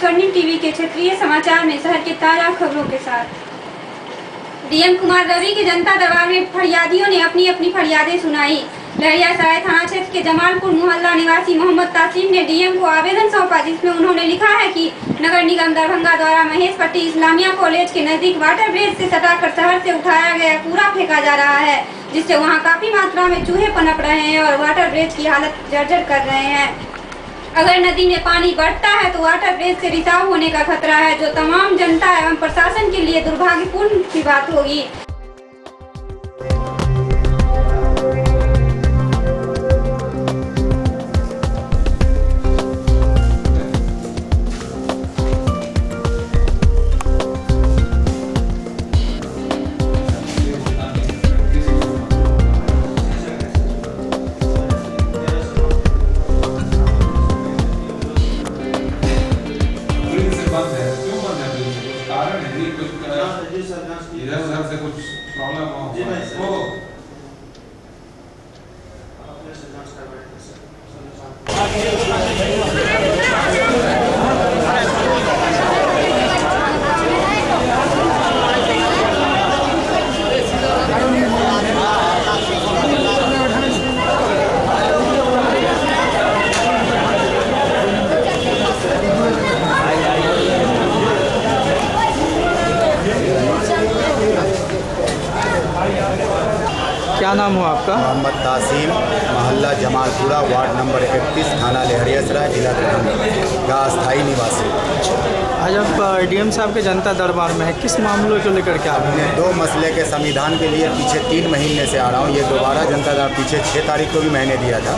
स्वर्णिम टीवी के क्षेत्रीय समाचार में शहर के ताजा खबरों के साथ। डीएम कुमार रवि के जनता दरबार में फरियादियों ने अपनी अपनी फरियादें सुनाई। लहरियासराय थाना क्षेत्र के जमालपुर मोहल्ला निवासी मोहम्मद तासीम ने डीएम को आवेदन सौंपा, जिसमें उन्होंने लिखा है कि नगर निगम दरभंगा द्वारा महेश पट्टी इस्लामिया कॉलेज के नजदीक वाटर ब्रिज से सटाकर शहर से उठाया गया कूड़ा फेंका जा रहा है, जिससे वहां काफी मात्रा में चूहे पनप रहे हैं और वाटर ब्रिज की हालत जर्जर कर रहे हैं। अगर नदी में पानी बढ़ता है तो वाटर ब्रिज से रिसाव होने का खतरा है, जो तमाम जनता एवं प्रशासन के लिए दुर्भाग्यपूर्ण की बात होगी। इधर उधर से कुछ प्रॉब्लम हो क्या नाम हुआ आपका? मोहम्मद तासीम, मोहल्ला जमालपुरा, वार्ड नंबर 31, थाना लहरियासराय, जिला दरभंगा का अस्थायी निवासी। आज आप डीएम साहब के जनता दरबार में है, किस मामलों को लेकर के आ रहे हैं? दो मसले के संविधान के लिए पीछे 3 महीने से आ रहा हूँ। ये दोबारा जनता दरबार पीछे 6 तारीख को भी मैंने दिया था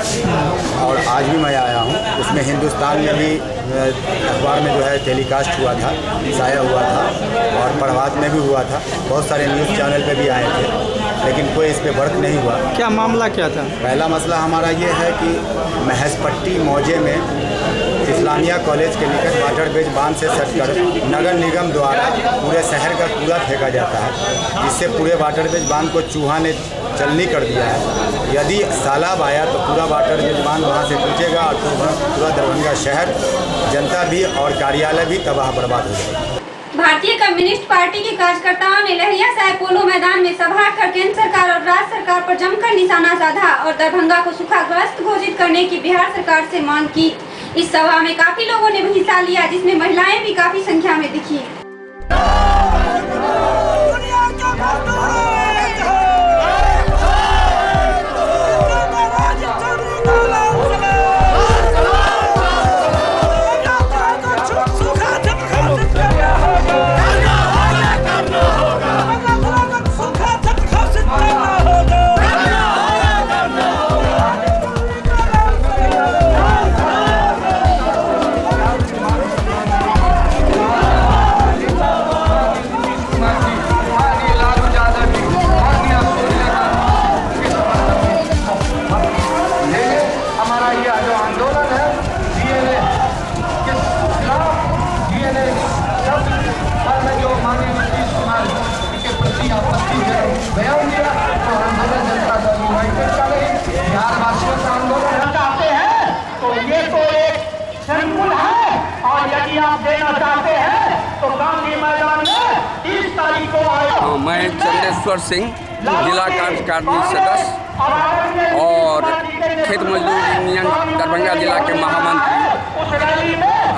और आज भी मैं आया हूँ। उसमें हिंदुस्तान में भी अखबार में जो है टेलीकास्ट हुआ था, शाया हुआ था और प्रभात में भी हुआ था। बहुत सारे न्यूज़ चैनल पे भी आए थे, लेकिन कोई इस पर वर्क नहीं हुआ। क्या मामला क्या था? पहला मसला हमारा ये है कि महेश पट्टी मौजे में इस्लामिया कॉलेज के निकट वाटर ब्रिज बांध से सटकर नगर निगम द्वारा पूरे शहर का कूड़ा फेंका जाता है, जिससे पूरे वाटर ब्रिज बांध को चूहा ने चलनी कर दिया है। यदि सैलाब आया तो पूरा वाटर ब्रिज बांध वहाँ से टूटेगा और पूरा दरभंगा शहर, जनता भी और कार्यालय भी तबाह बर्बाद हो जाएगा। भारतीय कम्युनिस्ट पार्टी के कार्यकर्ताओं ने लहरियासराय पोलो मैदान में सभा कर केंद्र सरकार और राज्य सरकार पर जमकर निशाना साधा और दरभंगा को सूखाग्रस्त घोषित करने की बिहार सरकार से मांग की। इस सभा में काफी लोगों ने हिस्सा लिया, जिसमें महिलाएं भी काफी संख्या में दिखी। आप देना चाहते हैं तो गांधी मैदान में 30 तारीख को आए। मैं चंदेश्वर सिंह, जिला कार्यकारिणी सदस्य और खेत मजदूर यूनियन दरभंगा जिला के महामंत्री।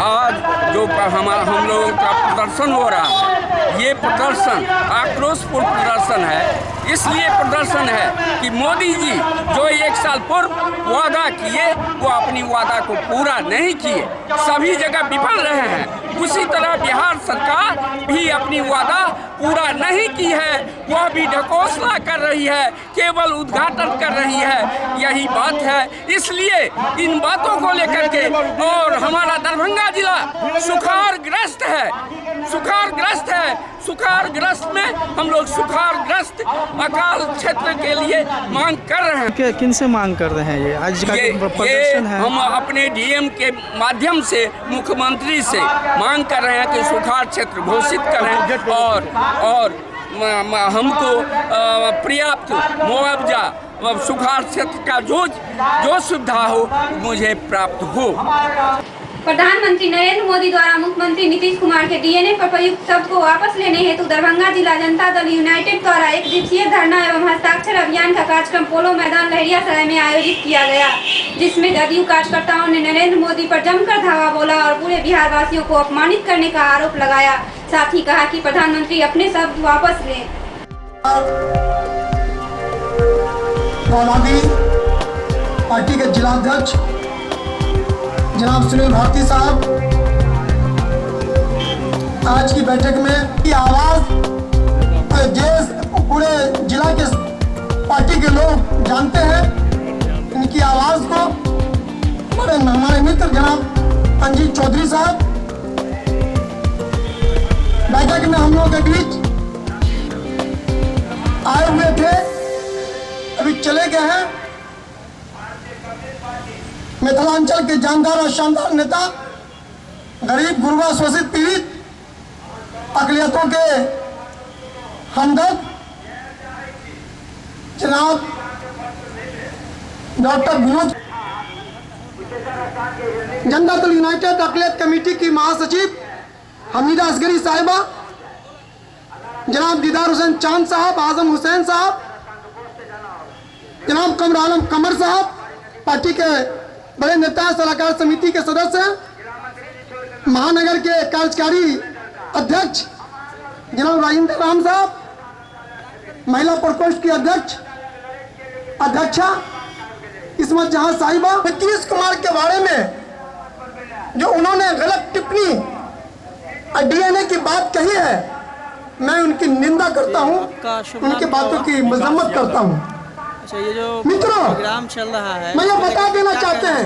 आज जो हम लोगों का प्रदर्शन हो रहा है, ये प्रदर्शन आक्रोशपूर्ण प्रदर्शन है। इसलिए प्रदर्शन है कि मोदी जी जो 1 साल पूर्व वादा किए, वो अपनी वादा को पूरा नहीं किए, सभी जगह विफल रहे हैं। उसी तरह बिहार सरकार भी अपनी वादा पूरा नहीं की है, वह भी ढकोसला कर रही है, केवल उद्घाटन कर रही है। यही बात है। इसलिए इन बातों को लेकर के और हमारा दरभंगा जिला सुखाड़ग्रस्त है, सुखाड़ग्रस्त है। सुखाड़ग्रस्त में हम लोग सुखाड़ग्रस्त अकाल क्षेत्र के लिए मांग कर रहे हैं। किन से मांग कर रहे हैं? ये आज का प्रदर्शन है। हम अपने डीएम के माध्यम से मुख्यमंत्री से मांग कर रहे हैं कि सुखाड़ क्षेत्र घोषित करें और हमको पर्याप्त मुआवजा सुखाड़ क्षेत्र का जो सुविधा हो मुझे प्राप्त हो। प्रधानमंत्री नरेंद्र मोदी द्वारा मुख्यमंत्री नीतीश कुमार के डीएनए पर प्रयुक्त शब्द को वापस लेने हेतु दरभंगा जिला जनता दल यूनाइटेड द्वारा एक दिवसीय धरना एवं हस्ताक्षर अभियान का कार्यक्रम पोलो मैदान लहरियासराय में आयोजित किया गया, जिसमें जदयू कार्यकर्ताओं ने नरेंद्र मोदी पर जमकर धावा बोला और पूरे बिहार वासियों को अपमानित करने का आरोप लगाया। साथ ही कहा कि प्रधानमंत्री अपने शब्द वापस लें। पार्टी के जिलाध्यक्ष जनाब सुनील भारती साहब, आज की बैठक में की आवाज पूरे जिला के पार्टी के लोग जानते हैं। इनकी आवाज को हमारे मित्र जनाब अंजीत चौधरी साहब बैठक में हम लोगों के बीच आए हुए थे, अभी चले गए हैं। मिथिलांचल के जानदार और शानदार नेता, गरीब गुरबा शोषित पीड़ित अकलियतों के हमदर्द जनाब doctor Vinod, Janata Dal United अकलियत committee की महासचिव हमीदा असगरी साहिबा, जनाब दीदार हुसैन चांद साहब, आजम हुसैन साहब, जनाब कमर आलम कमर साहब, पार्टी के बड़े नेता सलाहकार समिति के सदस्य, महानगर के कार्यकारी अध्यक्ष जनाब राजेंद्र राम साहब, महिला प्रकोष्ठ की अध्यक्षा इसमत जहां साहिबा, नीतीश कुमार के बारे में जो उन्होंने गलत टिप्पणी और डीएनए की बात कही है, मैं उनकी निंदा करता हूं, उनकी बातों की मजम्मत करता हूं। अच्छा, ये जो मित्रों प्रोग्राम चल रहा है, मैं ये बता देना चाहते हैं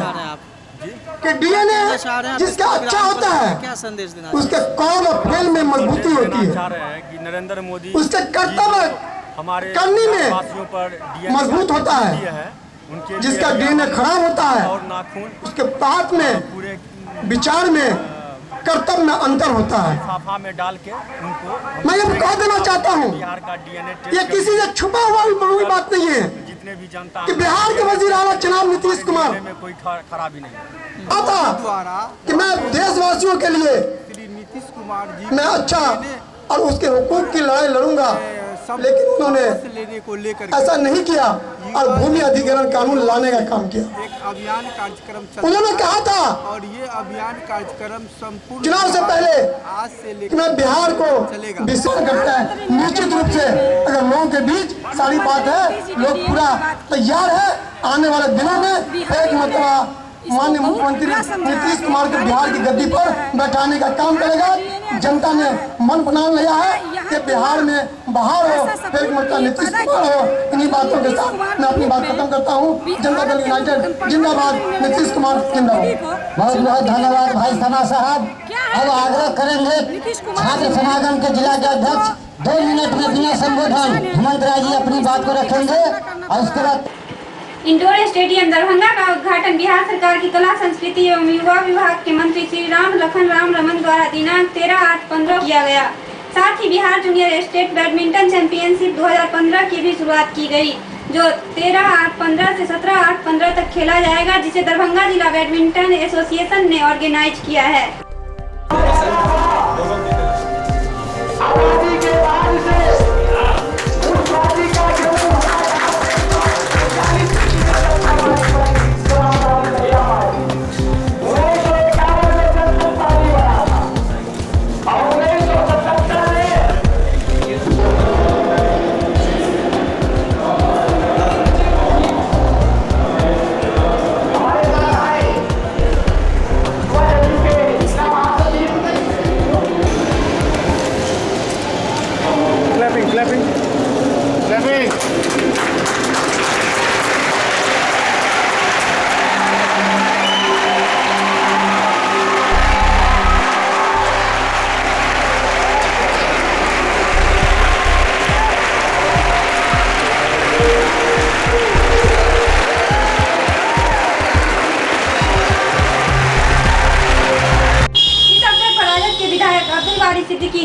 कि डीएनए जिसका अच्छा होता है क्या संदेश देना उसके कौल और फेल में मजबूती होती है, कि नरेंद्र मोदी उसके कर्तव्य हमारे करने में वासियों पर मजबूत होता है। जिसका डीएनए खराब होता है और नाखून उसके बात में, पूरे विचार में, कर्तव्य में अंतर होता है। लिफाफा में डाल के उनको मैं ये कह देना चाहता हूँ, बिहार का डीएनए ये किसी से छुपा हुआ भी बात नहीं है जितने भी जनता कि बिहार के वजीर आला जनाब नीतीश कुमार में कोई खराबी नहीं आता कि मैं देशवासियों के लिए नीतीश कुमार जी मैं अच्छा और उसके हुकूक की लड़ाई लड़ूंगा, लेकिन उन्होंने लेने को लेकर ऐसा नहीं किया और भूमि अधिग्रहण कानून लाने का काम किया। एक अभियान कार्यक्रम उन्होंने कहा था और ये अभियान कार्यक्रम संपूर्ण चुनाव से पहले आज से कि मैं बिहार को विश्वास करता है। निश्चित रूप से अगर लोगों के बीच सारी बात है, लोग पूरा तैयार है आने वाले दिनों में एक मतलब माननीय मुख्यमंत्री नीतीश कुमार को बिहार की गद्दी पर बैठाने का काम करेगा। जनता ने मन बना लिया है कि बिहार में बहार हो, फिर मतलब नीतीश कुमार हो। इन्हीं बातों के साथ मैं अपनी बात खत्म करता हूँ। जनता दल यूनाइटेड जिंदाबाद, नीतीश कुमार जिंदाबाद। बहुत बहुत धन्यवाद भाई सना साहब। अब आग्रह करेंगे छात्र समागम के जिला के अध्यक्ष 2 मिनट में बिना संबोधन हेमंत राय जी अपनी बात को रखेंगे और उसके बाद इंडोर स्टेडियम दरभंगा का उद्घाटन बिहार सरकार की कला संस्कृति एवं युवा विभाग के मंत्री श्री राम लखन राम रमन द्वारा दिनांक 13/8/15 किया गया। साथ ही Bihar junior state badminton championship 2015 की भी शुरुआत की गई, जो 13/8/15 से 17/8/15 तक खेला जाएगा, जिसे दरभंगा जिला बैडमिंटन एसोसिएशन ने ऑर्गेनाइज किया है।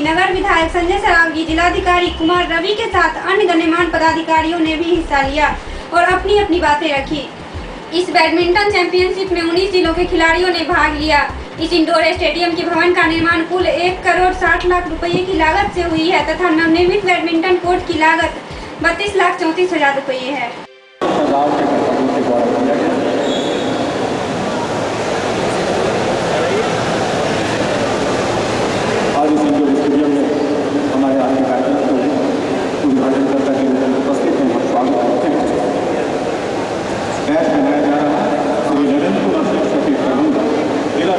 नगर विधायक संजय सरावगी, जिलाधिकारी कुमार रवि के साथ अन्य गणमान्य पदाधिकारियों ने भी हिस्सा लिया और अपनी अपनी बातें रखी। इस बैडमिंटन चैंपियनशिप में 19 जिलों के खिलाड़ियों ने भाग लिया। इस इंडोर स्टेडियम के भवन का निर्माण कुल 1,60,00,000 रुपये की लागत से हुई है तथा नवनिर्मित बैडमिंटन कोर्ट की लागत 32,34,000 रुपये है। आज इस इंडोर स्टेडियम में हमारे आज के कार्यक्रम को उद्घाटन करता के उपस्थित हैं, हम स्वागत करते हैं। मैच बनाया जा रहा है श्री नरेंद्र सतीश प्रबंधक जिला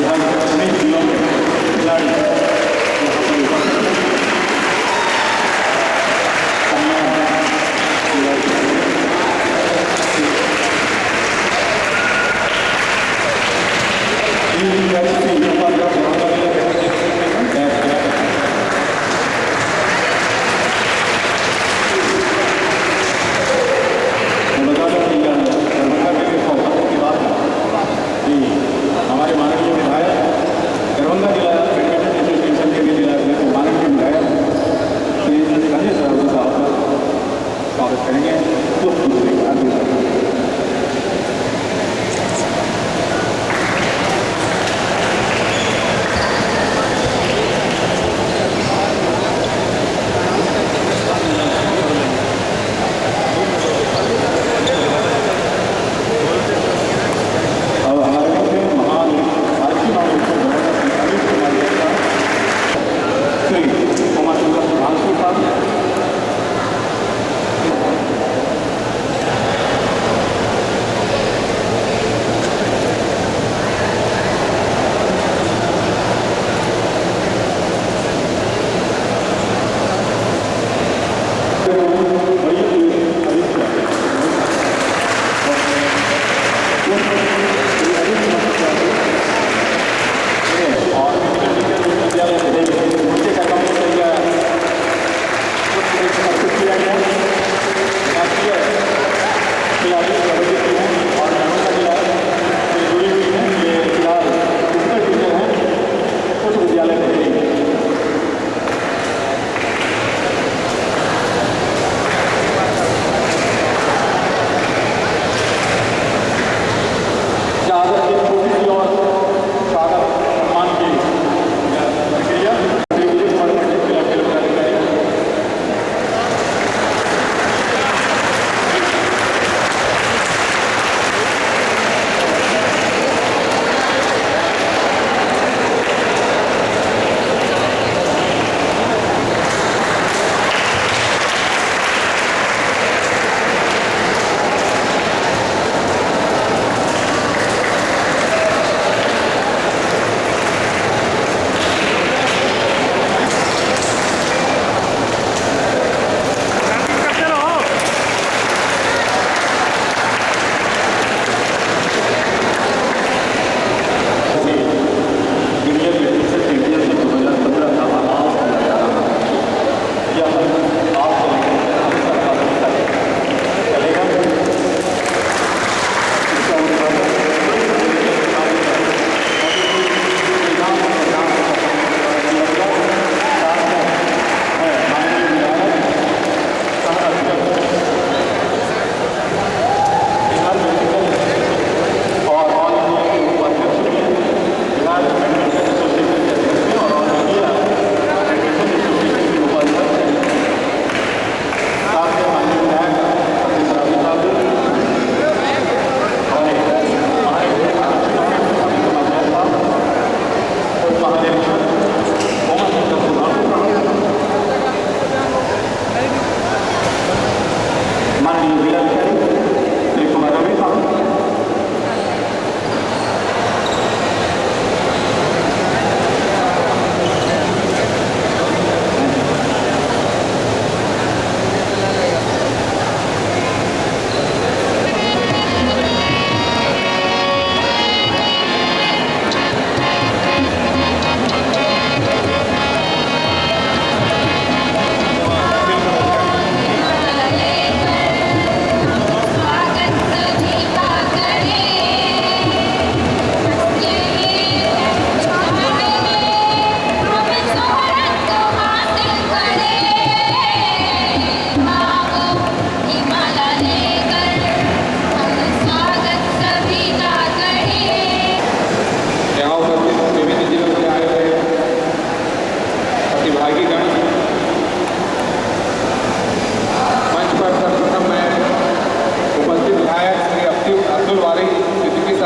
और अनेक जिलों में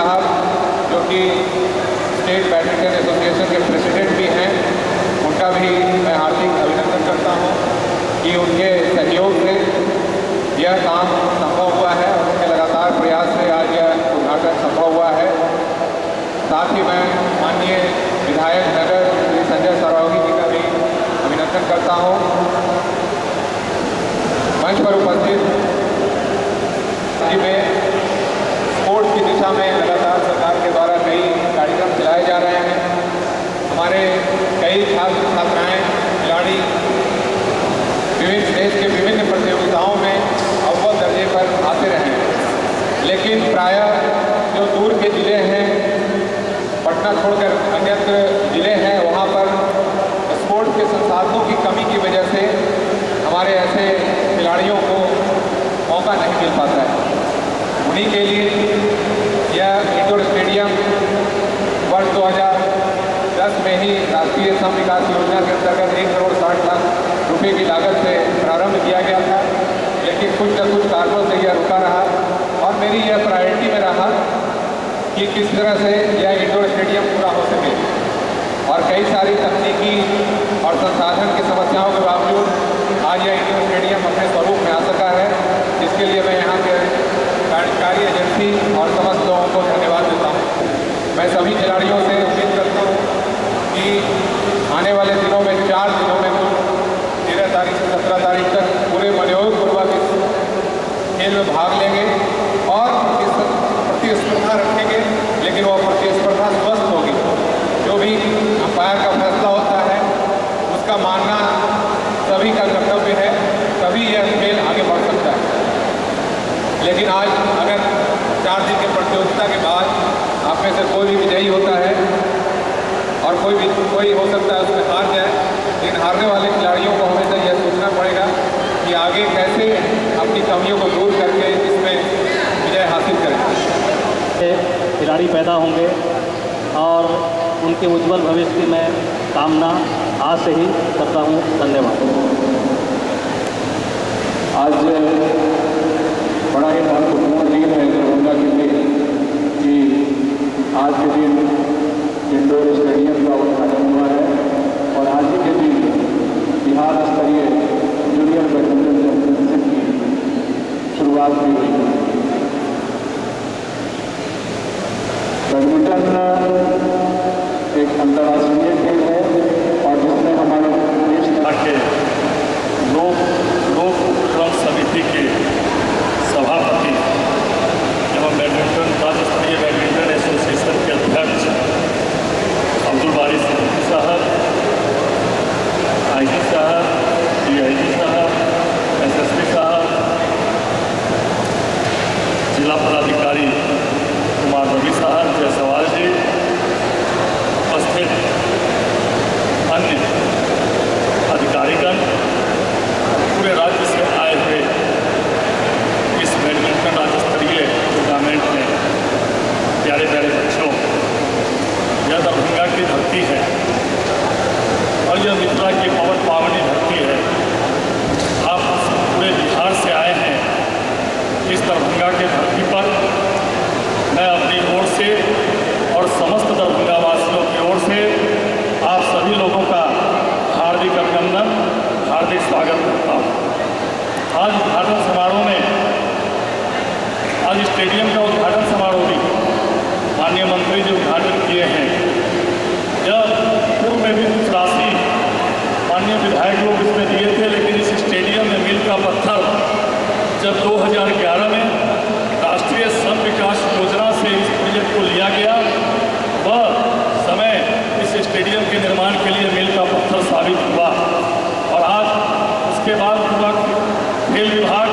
साहब जो कि स्टेट बैडमिंटन एसोसिएशन के प्रेसिडेंट भी हैं, उनका भी मैं हार्दिक अभिनंदन करता हूं कि उनके सहयोग से यह काम संभव हुआ है और उनके लगातार प्रयास से आज यह उद्घाटन संभव हुआ है। साथ ही मैं माननीय विधायक नगर श्री संजय सरावगी जी का भी अभिनंदन करता हूं। मंच पर उपस्थित राज्य में स्पोर्ट्स की दिशा में लगातार सरकार के द्वारा कई कार्यक्रम चलाए जा रहे हैं। हमारे कई छात्र छात्राएं खिलाड़ी विभिन्न देश के विभिन्न प्रतियोगिताओं में अव्वल दर्जे पर आते रहे हैं, लेकिन प्रायः जो दूर के ज़िले हैं, पटना छोड़कर अन्यत्र ज़िले हैं, वहाँ पर स्पोर्ट्स के संसाधनों की कमी की वजह से हमारे ऐसे खिलाड़ियों को मौका नहीं मिल पाता है। उन्हीं के लिए यह इंडोर स्टेडियम वर्ष 2010 में ही राष्ट्रीय श्रम विकास योजना के अंतर्गत 1 करोड़ 60 लाख रुपए की लागत से प्रारंभ किया गया था, लेकिन कुछ न कुछ कारणों से यह रुका रहा और मेरी यह प्रायोरिटी में रहा कि किस तरह से यह इंडोर स्टेडियम पूरा हो सके। और कई सारी तकनीकी और संसाधन की समस्याओं के बावजूद आज यह इंडोर स्टेडियम अपने स्वरूप में आ सका है। इसके लिए मैं यहाँ के कार्यकारी एजेंसी और समस्त लोगों को धन्यवाद देता हूँ। मैं सभी खिलाड़ियों से उम्मीद करता हूँ कि आने वाले दिनों में 4 दिनों में कुल 13 तारीख से 17 तारीख तक पूरे मनोयोगपूर्वक इस खेल में भाग लेंगे और इस प्रतिस्पर्धा रखेंगे, लेकिन वह प्रतिस्पर्धा स्वस्थ होगी। जो भी अंपायर का फैसला होता है उसका मानना सभी का कर्तव्य है, तभी यह खेल आगे बढ़ सकता है। लेकिन आज अगर 4 दिन की प्रतियोगिता के बाद आप में से कोई भी विजयी होता है और कोई हो सकता है उसमें हार जाए, लेकिन हारने वाले खिलाड़ियों को हमेशा यह सोचना पड़ेगा कि आगे कैसे अपनी कमियों को दूर करके इसमें विजय हासिल करें। खिलाड़ी पैदा होंगे और उनके उज्जवल भविष्य की मैं कामना आज से ही करता हूँ। धन्यवाद। आज बड़ा ही महत्वपूर्ण दिन है दरभंगा के लिए कि आज के दिन इंडोर स्टेडियम का उद्घाटन हुआ है और आज ही के दिन बिहार स्तरीय जूनियर बैडमिंटन चैंपियनशिप की शुरुआत भी हुई है। बैडमिंटन एक अंतर्राष्ट्रीय खेल है और जिसमें हमारे देश के लोक उपक्रम समिति के सभापति एवं बैडमिंटन राज्य स्तरीय बैडमिंटन एसोसिएशन के अध्यक्ष अब्दुल बारी साहब, IG साहब, DIG साहब, SSP साहब, जिला पदाधिकारी कुमार रवि साहब, जयसवाल जी, उपस्थित अन्य अधिकारीगण, पूरे राज्य से आए हुए इस बैडमिंटन राज्य स्तरीय टूर्नामेंट में प्यारे प्यारे बच्चों, यह दरभंगा की धरती है और यह मिथिला की पवन पावनी धरती है। आप पूरे बिहार से आए हैं इस दरभंगा के धरती पर। मैं अपनी ओर से और समस्त दरभंगा वासियों की ओर से आप सभी लोगों का हार्दिक अभिनंदन, हार्दिक स्वागत करता हूँ। आज उद्घाटन समारोह में, आज स्टेडियम का उद्घाटन समारोह भी माननीय मंत्री जी उद्घाटन किए हैं। यह पूर्व में भी कुछ राशि माननीय विधायक लोग इसमें दिए थे, लेकिन इस स्टेडियम में मील का पत्थर जब 2011 में राष्ट्रीय श्रम विकास योजना से इस प्रोजेक्ट को लिया गया, वह समय इस स्टेडियम के निर्माण के लिए मील का पत्थर साबित हुआ और आज उसके बाद पूरा खेल विभाग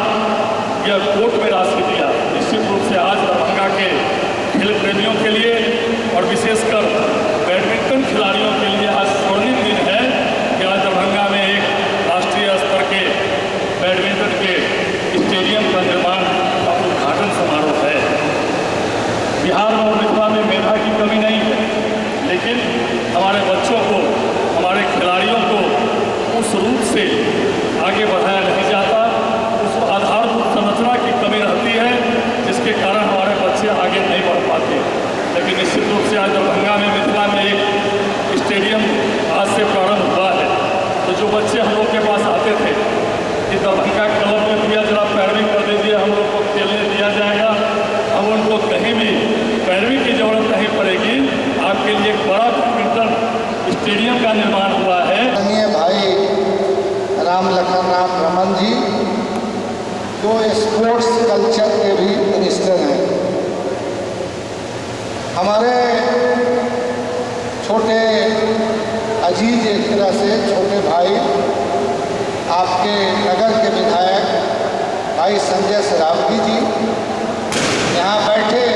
यह कोर्ट में राशि दिया। निश्चित रूप से आज दरभंगा के खेल प्रेमियों के लिए और विशेषकर बैडमिंटन खिलाड़ियों के लिए आज स्वर्णिम दिन है कि आज दरभंगा में एक राष्ट्रीय स्तर के बैडमिंटन के स्टेडियम का निर्माण का उद्घाटन समारोह है। बिहार और मिथिला में मेधा की कमी नहीं है, लेकिन हमारे बच्चों को, हमारे खिलाड़ियों को उस रूप से आगे बढ़ाया नहीं जाता, उस आधारभूत संरचना की कमी रहती है, जिसके कारण हमारे बच्चे आगे नहीं बढ़ पाते। निश्चित रूप से आज दरभंगा में, मिथिला में एक स्टेडियम आज से प्रारंभ हुआ है। तो जो बच्चे हम लोग के पास आते थे कि दरभंगा क्लब में भैया जरा पैरवी कर दीजिए, हम लोग को खेलने दिया जाएगा, अब उनको कहीं भी पैरवी की जरूरत नहीं पड़ेगी। आपके लिए एक बड़ा बैडमिंटन स्टेडियम का निर्माण हुआ है। भाई राम लखन राम रमन जी जो स्पोर्ट्स कल्चर के भी मिनिस्टर हैं, हमारे छोटे अजीज एक तरह से छोटे भाई आपके नगर के विधायक भाई संजय सरावगी जी, यहाँ बैठे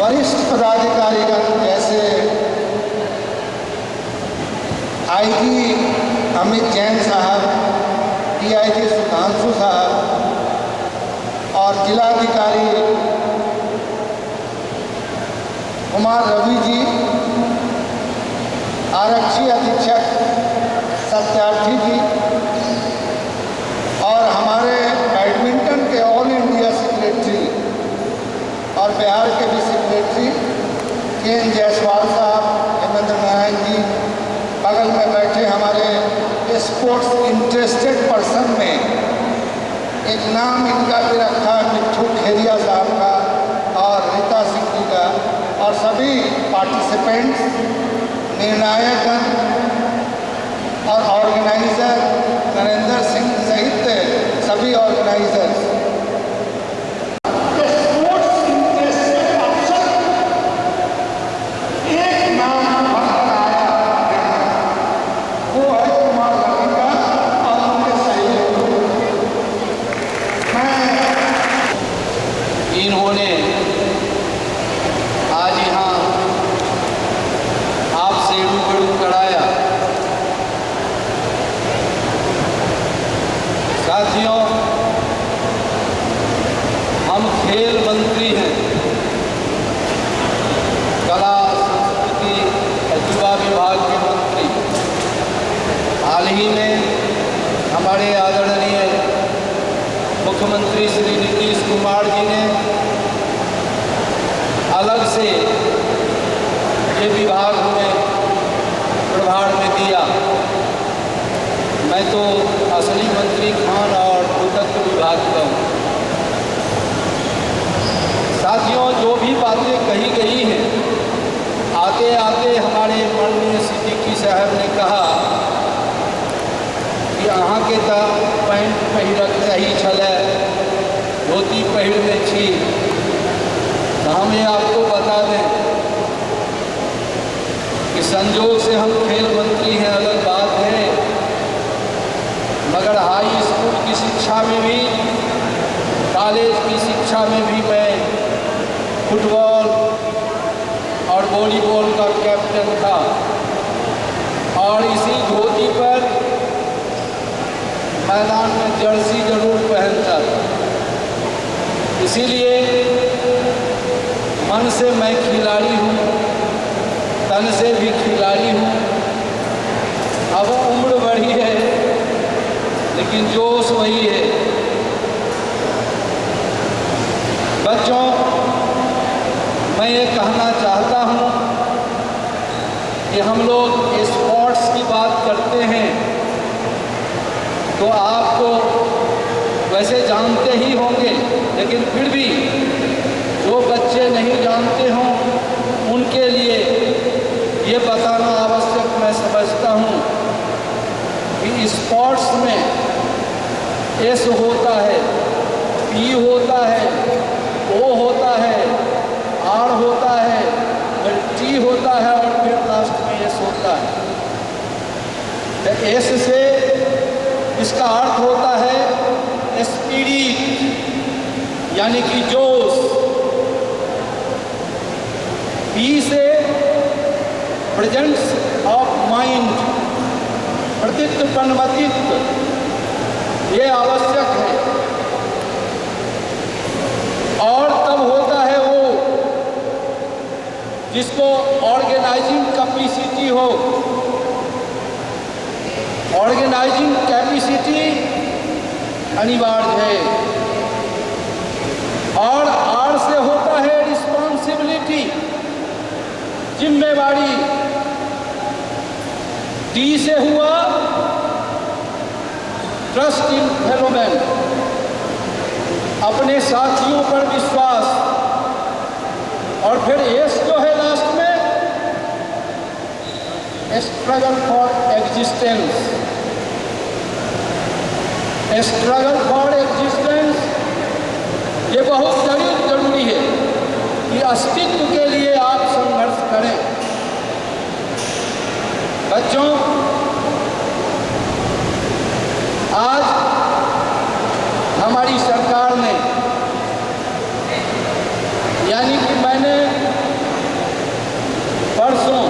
वरिष्ठ पदाधिकारीगण जैसे आईजी अमित जैन साहब, डीआईजी सुधांशु साहब और जिलाधिकारी कुमार रवि जी, आरक्षी अधीक्षक सत्यार्थी जी और हमारे बैडमिंटन के ऑल इंडिया सेक्रेटरी और बिहार के भी सेक्रेटरी के जायसवाल साहब, हेमेंद्र नारायण जी, बगल में बैठे हमारे स्पोर्ट्स इंटरेस्टेड पर्सन में एक नाम इनका भी रखा है मिट्ठू खेरिया साहब का और रीता सिंह जी का, और सभी पार्टिसिपेंट्स, निर्णायकगण और ऑर्गेनाइज़र नरेंद्र सिंह सहित सभी ऑर्गेनाइजर्स। इन्होंने आज यहाँ आपसे रूबरू कराया। साथियों, हम खेल मंत्री हैं, कला संस्कृति युवा विभाग के मंत्री। हाल ही में हमारे आदरणीय मुख्यमंत्री श्री नीतीश कुमार जी ने अलग से ये विभाग हमें प्रभार में दिया। मैं तो असली मंत्री खान और भूतत्व विभाग का हूँ। साथियों, जो भी बातें कही गई हैं, आते आते हमारे माननीय सिद्दीकी साहब ने कहा कि अहाँ के तो पैंट पहिरक सही छलै, धोती पहिरने छी। तो हम ये आपको बता दें कि संजोग से हम खेल मंत्री हैं, अलग बात है, मगर हाई स्कूल की शिक्षा में भी, कॉलेज की शिक्षा में भी मैं फुटबॉल और वॉलीबॉल का कैप्टन था और इसी धोती पर मैदान में जर्सी जरूर पहनता था। इसीलिए मन से मैं खिलाड़ी हूँ, तन से भी खिलाड़ी हूँ। अब उम्र बढ़ी है लेकिन जोश वही है। बच्चों, मैं ये कहना चाहता हूँ कि हम लोग स्पोर्ट्स की बात करते हैं तो आपको वैसे जानते ही होंगे, लेकिन फिर भी जो बच्चे नहीं जानते हों उनके लिए ये बताना आवश्यक मैं समझता हूँ कि स्पोर्ट्स में एस होता है, पी होता है, ओ होता है, आर होता है, फिर टी होता है और फिर लास्ट में एस होता है। तो एस से इसका अर्थ होता है स्पिरिट, यानी कि जोश। पी से प्रेजेंस ऑफ माइंड, प्रतित्व पन्वतित्व, ये आवश्यक है। और तब होता है वो जिसको ऑर्गेनाइजिंग कैपेसिटी हो। ऑर्गेनाइजिंग कैपेसिटी अनिवार्य है। और आर से होता है जिम्मेवारी डी से हुआ ट्रस्ट इन फेलोमैन, अपने साथियों पर विश्वास, और फिर एस जो है लास्ट में struggle for existence. Struggle for existence ये बहुत जरूरी है कि अस्तित्व के लिए आप संघर्ष करें। बच्चों, आज हमारी सरकार ने, यानी कि मैंने परसों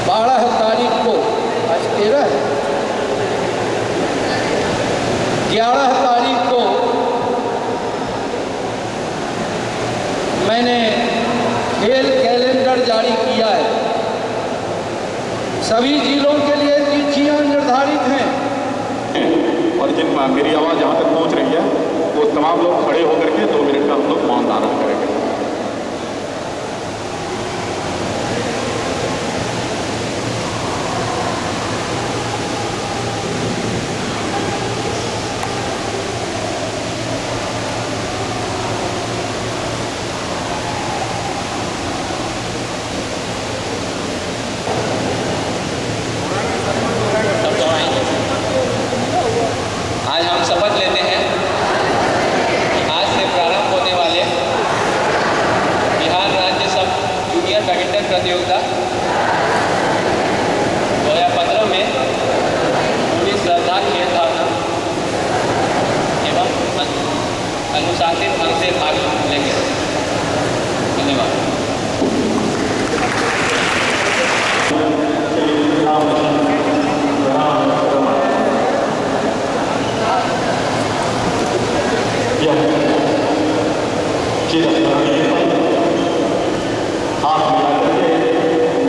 12 तारीख को, आज 13 है, 11 तारीख को मैंने खेल कैलेंडर जारी किया है। सभी जिलों के लिए तिथियां निर्धारित हैं। और जिन मेरी आवाज़ जहाँ तक पहुँच रही है वो तमाम लोग खड़े होकर के 2 मिनट का हम लोग मौन धारण करेंगे। आज हम शपथ लेते हैं कि आज से प्रारंभ होने वाले बिहार राज्य सब जूनियर बैडमिंटन प्रतियोगिता 2015 में पूरी श्रद्धा, खेल भावना एवं अनुशासित ढंग से भाग लेंगे। धन्यवाद।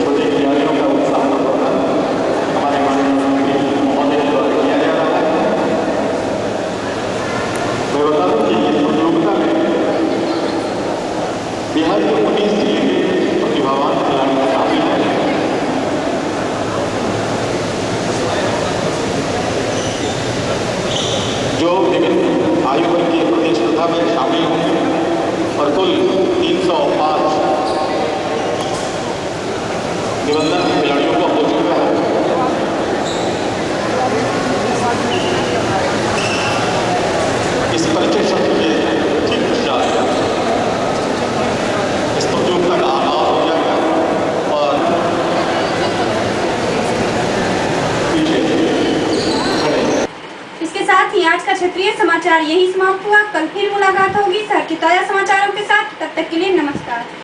छोटे खिलाड़ियों का उत्साह हमारे माननीय महोदय द्वारा किया जा रहा है। मैं बता दूं कि इस प्रतियोगिता में बिहार के 19 जिले के प्रतिभावान खिलाड़ी शामिल हैं। जो विभिन्न आयु वर्ग की प्रतिस्पर्धा में शामिल होंगे और कुल 305 निबंधन खिलाड़ियों को हो चुका है। इस परिचय सत्र के ठीक पश्चात इस प्रतियोगिता का आगाज हो जाएगा और पीछे खड़े। इसके साथ ही आज का क्षेत्रीय समाचार यही समाप्त हुआ। कल फिर मुलाकात होगी शहर के ताजा समाचारों के साथ। तब तक के लिए नमस्कार।